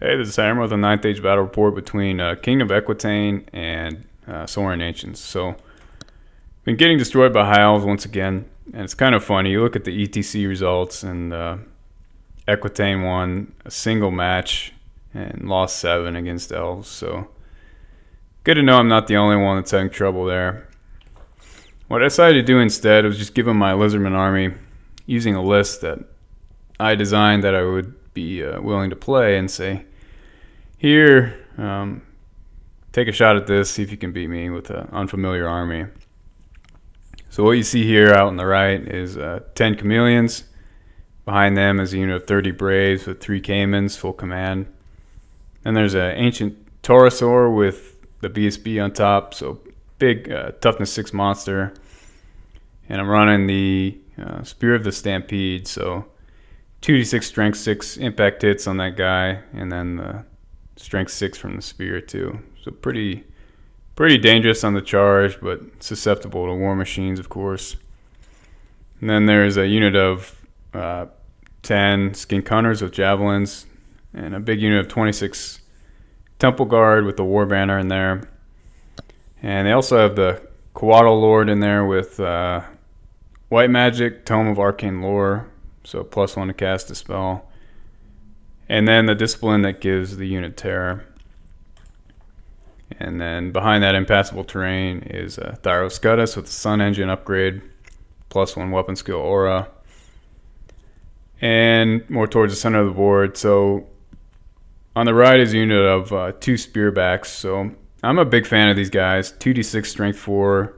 Hey, this is Hammer with a 9th Age battle report between Kingdom of Equitaine and Saurian Ancients. So, been getting destroyed by High Elves once again, and it's kind of funny. You look at the ETC results, and Equitaine won a single match and lost 7 against Elves. So, good to know I'm not the only one that's having trouble there. What I decided to do instead was just give them my Lizardman army using a list that I designed that I would be willing to play and say, here, take a shot at this, see if you can beat me with an unfamiliar army. So what you see here out on the right is 10 Chameleons. Behind them is a unit of 30 Braves with 3 Caimans, full command. Then there's an Ancient Taurosaur with the BSB on top, so big toughness 6 monster. And I'm running the Spear of the Stampede, so 2d6 strength 6 impact hits on that guy, and then the strength 6 from the spear too. So pretty dangerous on the charge, but susceptible to war machines, of course. And then there's a unit of 10 Skink Hunters with javelins, and a big unit of 26 Temple Guard with the War Banner in there. And they also have the Coatl Lord in there with White Magic, Tome of Arcane Lore, so +1 to cast a spell. And then the discipline that gives the unit terror. And then behind that impassable terrain is Thyroscutus with the Sun Engine upgrade, +1 weapon skill aura. And more towards the center of the board. So on the right is a unit of 2 Spearbacks. So I'm a big fan of these guys. 2d6 strength 4,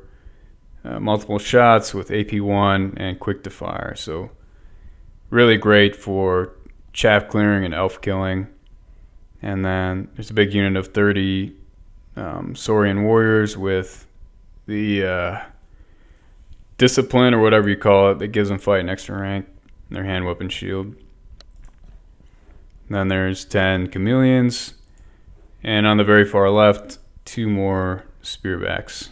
multiple shots with AP1 and quick to fire. So really great for chaff clearing and elf killing. And then there's a big unit of 30 Saurian warriors with the discipline or whatever you call it that gives them fight and extra rank, their hand weapon shield. And then there's 10 Chameleons, and on the very far left 2 more Spearbacks.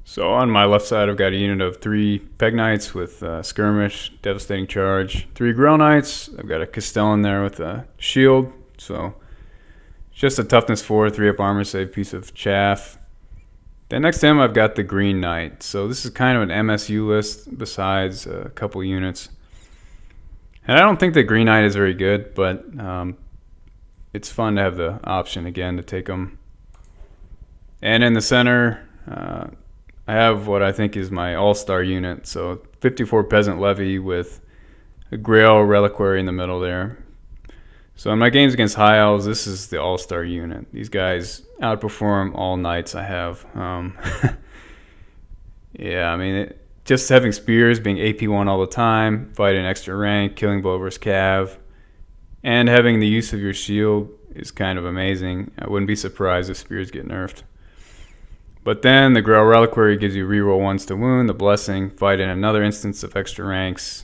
So on my left side, I've got a unit of 3 Peg Knights with Skirmish, Devastating Charge, 3 Grail Knights. I've got a Castellan there with a shield. So just a toughness 4, 3-up armor save piece of chaff. Then next to him, I've got the Green Knight. So this is kind of an MSU list besides a couple units. And I don't think the Green Knight is very good, but it's fun to have the option again to take them. And in the center, I have what I think is my all-star unit. So 54 Peasant Levy with a Grail Reliquary in the middle there. So in my games against High Elves, this is the all-star unit. These guys outperform all knights I have. Yeah, I mean, just having spears, being AP1 all the time, fighting extra rank, killing blow versus cav, and having the use of your shield is kind of amazing. I wouldn't be surprised if spears get nerfed. But then the Grail Reliquary gives you reroll 1s to wound, the Blessing, fight in another instance of extra ranks.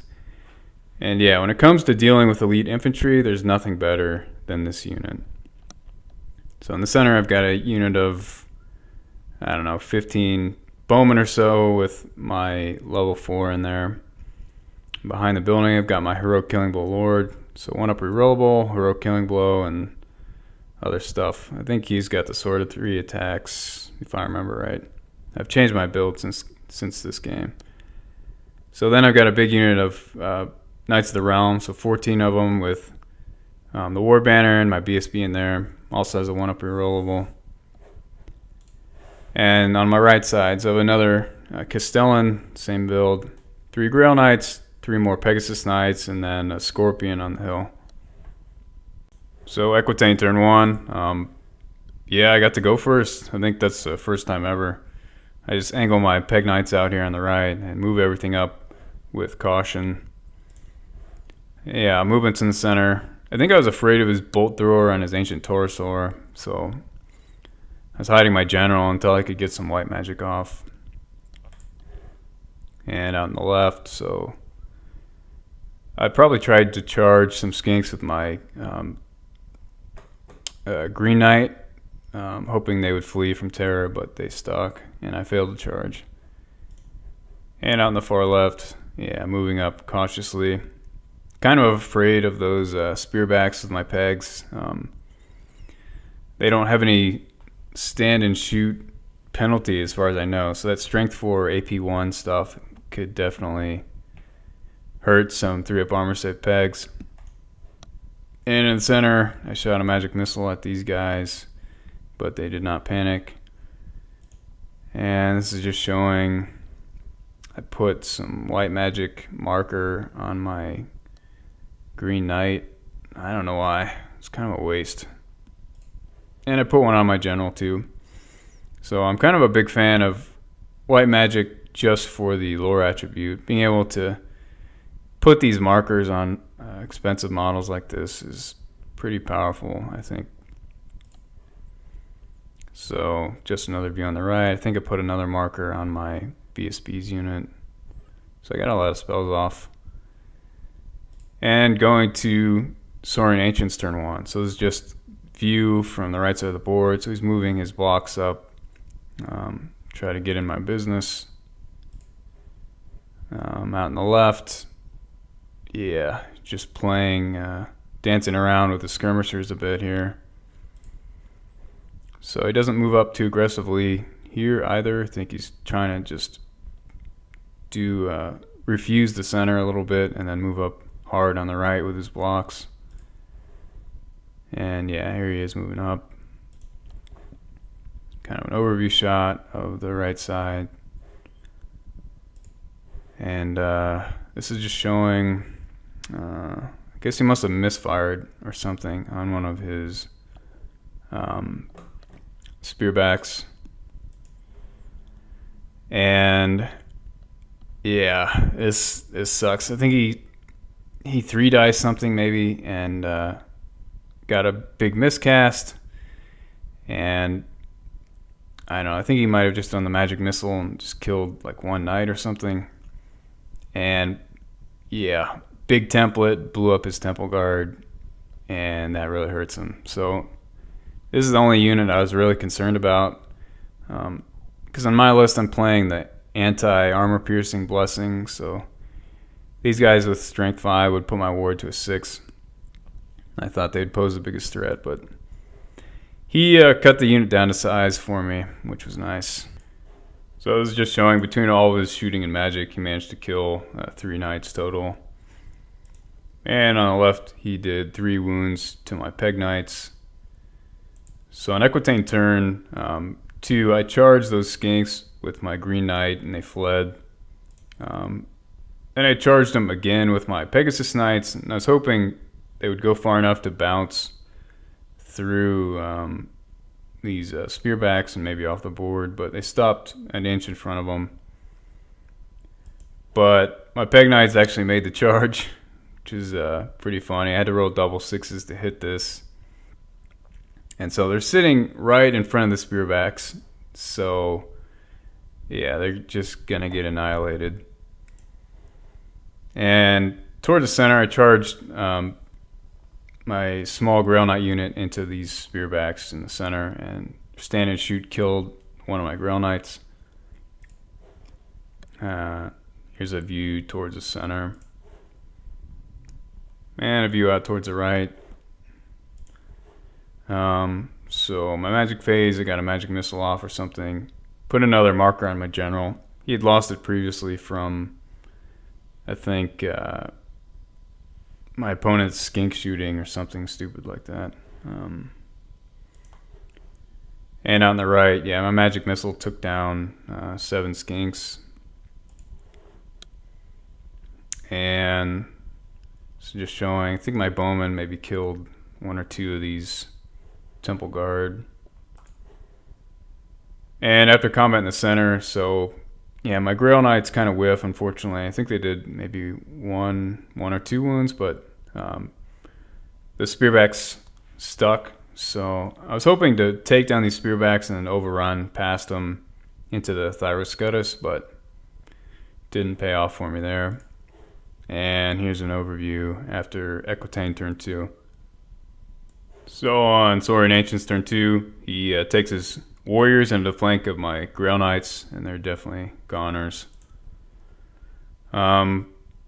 And yeah, when it comes to dealing with elite infantry, there's nothing better than this unit. So in the center, I've got a unit of, 15 bowmen or so with my level 4 in there. Behind the building, I've got my Heroic Killing Blow Lord. So 1-up rerollable, Heroic Killing Blow, and other stuff. I think he's got the Sword of 3 attacks, if I remember right. I've changed my build since this game. So then I've got a big unit of Knights of the Realm, so 14 of them with the War Banner and my BSB in there. Also has a 1-up rerollable. And on my right side, so I have another Castellan, same build. 3 Grail Knights, 3 more Pegasus Knights, and then a Scorpion on the hill. So Equitaine turn 1. Yeah, I got to go first. I think that's the first time ever. I just angle my Peg Knights out here on the right and move everything up with caution. Yeah, movements in the center. I think I was afraid of his Bolt Thrower and his Ancient Taurosaur, so I was hiding my general until I could get some white magic off. And out on the left, so I probably tried to charge some skinks with my Green Knight, hoping they would flee from terror, but they stuck, and I failed to charge. And out on the far left, yeah, moving up cautiously. kind of afraid of those spearbacks with my pegs. They don't have any stand and shoot penalty as far as I know, so that strength 4 AP1 stuff could definitely hurt some 3-up armor safe pegs. And in the center, I shot a magic missile at these guys, but they did not panic. And this is just showing I put some white magic marker on my green knight. I don't know why. It's kind of a waste. And I put one on my general too. So I'm kind of a big fan of white magic just for the lore attribute. Being able to put these markers on expensive models like this is pretty powerful, I think. So just another view on the right. I think I put another marker on my BSB's unit. So I got a lot of spells off. And going to Saurian Ancient's turn 1. So this is just view from the right side of the board. So he's moving his blocks up. Try to get in my business. Out on the left. Yeah, just playing, dancing around with the skirmishers a bit here. So he doesn't move up too aggressively here either. I think he's trying to just refuse the center a little bit and then move up hard on the right with his blocks. And yeah, here he is moving up. Kind of an overview shot of the right side. And this is just showing, I guess he must have misfired or something on one of his spearbacks. And yeah, this sucks. I think he 3-diced something maybe and got a big miscast. And I don't know, I think he might have just done the magic missile and just killed like one knight or something. And yeah, big template, blew up his temple guard, and that really hurts him. So this is the only unit I was really concerned about, because on my list I'm playing the anti-armor piercing blessing, so these guys with strength 5 would put my ward to a 6. I thought they'd pose the biggest threat, but he cut the unit down to size for me, which was nice. So this is just showing between all of his shooting and magic, he managed to kill 3 knights total. And on the left, he did 3 wounds to my peg knights. So on Equitaine turn 2, I charged those skinks with my green knight, and they fled. And I charged them again with my Pegasus knights, and I was hoping they would go far enough to bounce through these spearbacks and maybe off the board, but they stopped an inch in front of them. But my peg knights actually made the charge, which is pretty funny. I had to roll double 6s to hit this. And so they're sitting right in front of the spearbacks. So yeah, they're just gonna get annihilated. And towards the center, I charged my small Grail Knight unit into these spearbacks in the center, and stand and shoot killed one of my Grail Knights. Here's a view towards the center, and a view out towards the right. So my magic phase, I got a magic missile off or something. Put another marker on my general. He had lost it previously from, I think, my opponent's skink shooting or something stupid like that. And on the right, yeah, my magic missile took down 7 skinks. And so just showing, I think my bowman maybe killed 1 or 2 of these temple guard. And after combat in the center, so yeah, my Grail Knights kind of whiff, unfortunately. I think they did maybe one or 2 wounds, but the spearbacks stuck. So I was hoping to take down these spearbacks and then overrun past them into the Thyroscutus, but didn't pay off for me there. And here's an overview after Equitaine turn 2. So on Saurian Ancient's turn 2, he takes his warriors into the flank of my Grail Knights, and they're definitely goners.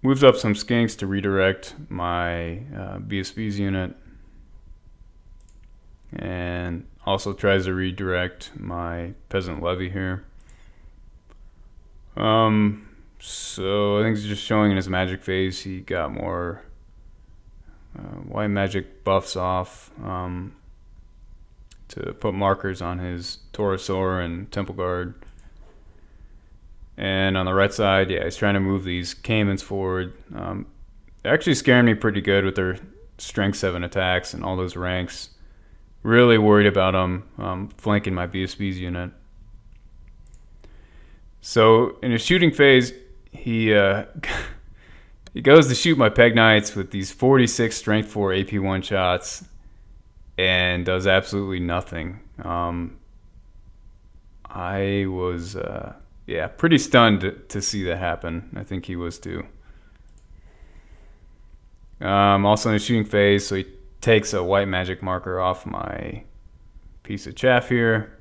moves up some skinks to redirect my BSB's unit, and also tries to redirect my peasant levy here. So I think he's just showing in his magic phase he got more white magic buffs off to put markers on his Taurosaur and Temple Guard. And on the right side, yeah, he's trying to move these Caimans forward. They're actually scaring me pretty good with their strength 7 attacks and all those ranks. Really worried about them flanking my BSB's unit. So in his shooting phase, he he goes to shoot my Peg Knights with these 46 strength 4 AP1 shots and does absolutely nothing. I was pretty stunned to see that happen. I think he was too. Also in his shooting phase, so he takes a white magic marker off my piece of chaff here.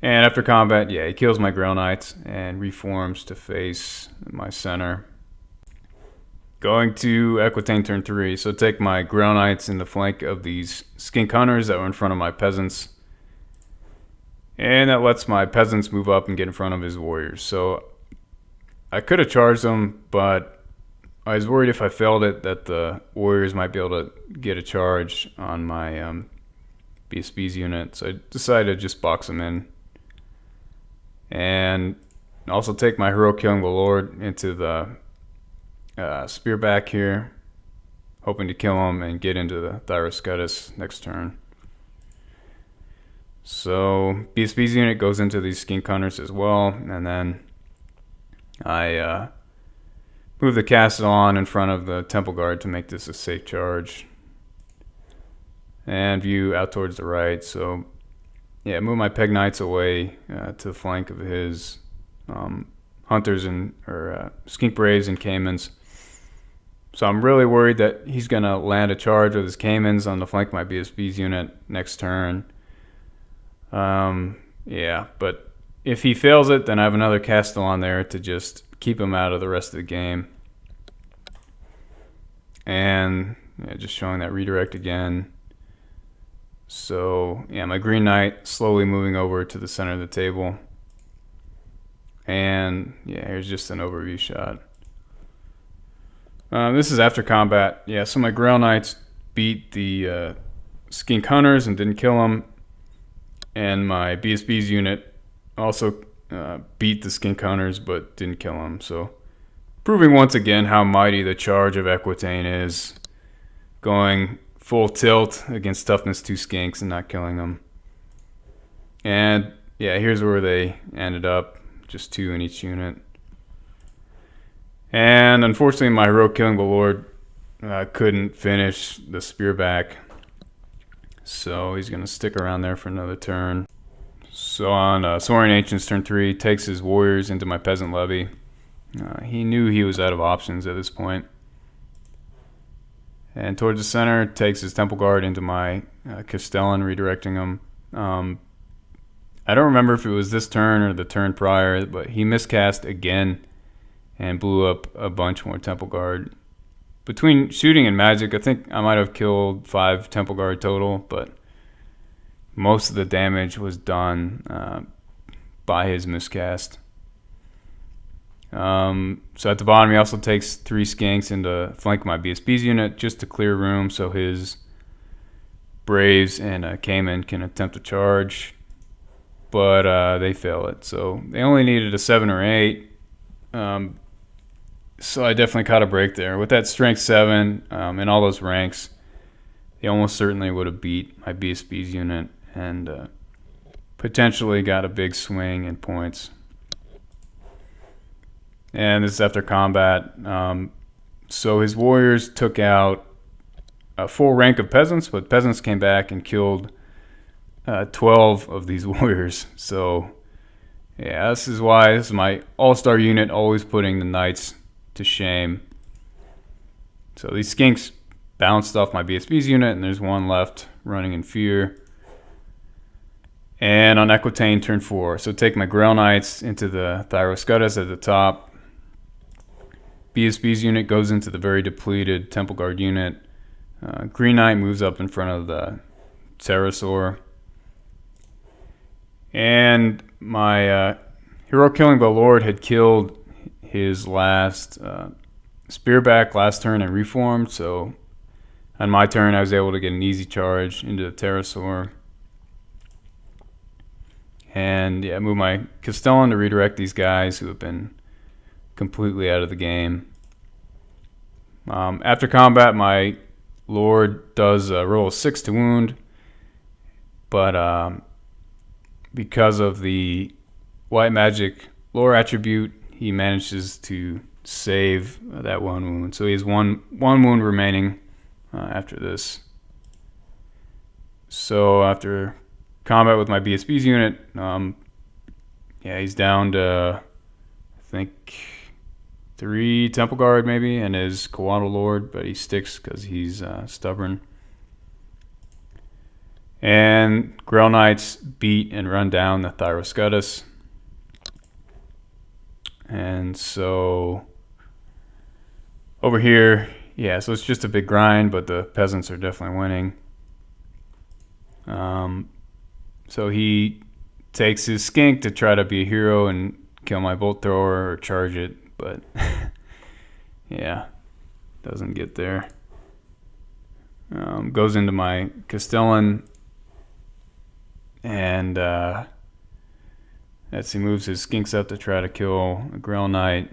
And after combat, yeah, he kills my Grail Knights and reforms to face my center. Going to Equitaine turn 3, so take my Grail Knights in the flank of these Skink Hunters that were in front of my peasants. And that lets my peasants move up and get in front of his warriors. So I could have charged them, but I was worried if I failed it that the warriors might be able to get a charge on my BSB's unit. So I decided to just box them in. And also take my Hero Killing the Lord into the Spearback here, hoping to kill him and get into the Thyroscutus next turn. So BSB's unit goes into these Skink Hunters as well, and then I move the Castle on in front of the Temple Guard to make this a safe charge. And view out towards the right, so yeah, move my Peg Knights away to the flank of his Hunters or Skink Braves and Caimans. So I'm really worried that he's going to land a charge with his Caimans on the flank of my BSB's unit next turn. Yeah, but if he fails it, then I have another Castle on there to just keep him out of the rest of the game. And yeah, just showing that redirect again. So yeah, my Green Knight slowly moving over to the center of the table. And yeah, here's just an overview shot. This is after combat. Yeah, so my Grail Knights beat the Skink Hunters and didn't kill them. And my BSB's unit also beat the Skink Hunters but didn't kill them. So proving once again how mighty the charge of Equitaine is, going full tilt against toughness 2 skinks and not killing them. And yeah, here's where they ended up, just 2 in each unit. And unfortunately my Hero Killing the Lord couldn't finish the Spearback, so he's going to stick around there for another turn. So on Saurian Ancients turn 3, takes his warriors into my peasant levy. He knew he was out of options at this point. And towards the center, takes his Temple Guard into my Castellan, redirecting him. I don't remember if it was this turn or the turn prior, but he miscast again and blew up a bunch more Temple Guard. Between shooting and magic, I think I might have killed 5 Temple Guard total, but most of the damage was done by his miscast. So at the bottom, he also takes 3 skinks into flank my BSB's unit just to clear room so his Braves and Cayman can attempt a charge, but they fail it. So they only needed a 7 or 8. So I definitely caught a break there. With that strength 7 and all those ranks, they almost certainly would have beat my BSB's unit and potentially got a big swing in points. And this is after combat. So his warriors took out a full rank of peasants, but peasants came back and killed 12 of these warriors. So yeah, this is why this is my all-star unit, always putting the knights to shame. So these skinks bounced off my BSB's unit, and there's one left running in fear. And on Equitaine turn 4, so take my Grail Knights into the Thyroscutus at the top. BSB's unit goes into the very depleted Temple Guard unit. Green Knight moves up in front of the Pterosaur. And my Hero Killing Bow Lord had killed his last Spearback last turn and reformed, so on my turn I was able to get an easy charge into the Pterosaur. And yeah, move my Castellan to redirect these guys who have been completely out of the game. After combat, my Lord does roll a 6 to wound, but because of the white magic lore attribute, he manages to save that 1 wound. So he has one wound remaining after this. So after combat with my BSB's unit, yeah, he's down to, I think, 3 Temple Guard maybe, and his Coatl Lord, but he sticks because he's stubborn. And Grail Knights beat and run down the Thyroscutus. And so over here, yeah, so it's just a big grind, but the peasants are definitely winning. So he takes his skink to try to be a hero and kill my bolt thrower or charge it, but yeah, doesn't get there. Goes into my Castellan, and as he moves his skinks up to try to kill a Grail Knight.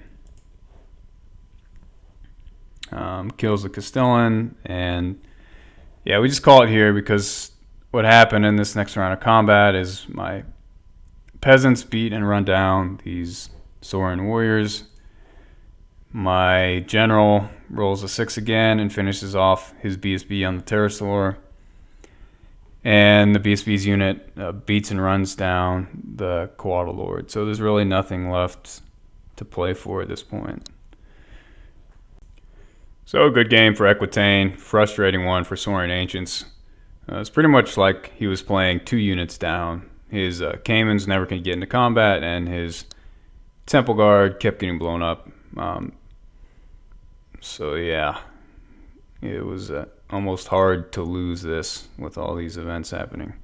Kills the Castellan, and yeah, we just call it here because what happened in this next round of combat is my peasants beat and run down these Saurian warriors. My general rolls a 6 again and finishes off his BSB on the Pterosaur. And the BSB's unit beats and runs down the Coatl Lord. So there's really nothing left to play for at this point. So a good game for Equitaine, frustrating one for Saurian Ancients. It's pretty much like he was playing 2 units down. His Caimans never could get into combat, and his Temple Guard kept getting blown up. So yeah, it was almost hard to lose this with all these events happening.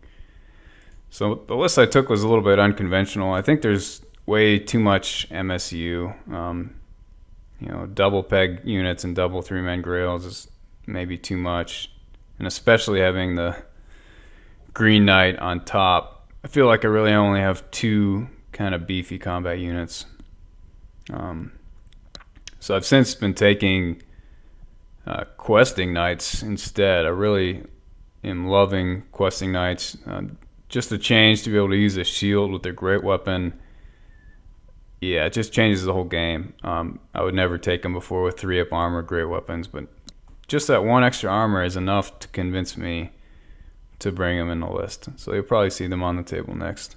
So the list I took was a little bit unconventional. I think there's way too much MSU. Double peg units and double 3-man grails is maybe too much. And especially having the Green Knight on top. I feel like I really only have 2 kind of beefy combat units. So I've since been taking questing knights instead. I really am loving questing knights. Just a change to be able to use a shield with their great weapon. Yeah, it just changes the whole game. I would never take them before with 3-up armor, great weapons, but just that 1 extra armor is enough to convince me to bring them in the list. So you'll probably see them on the table next.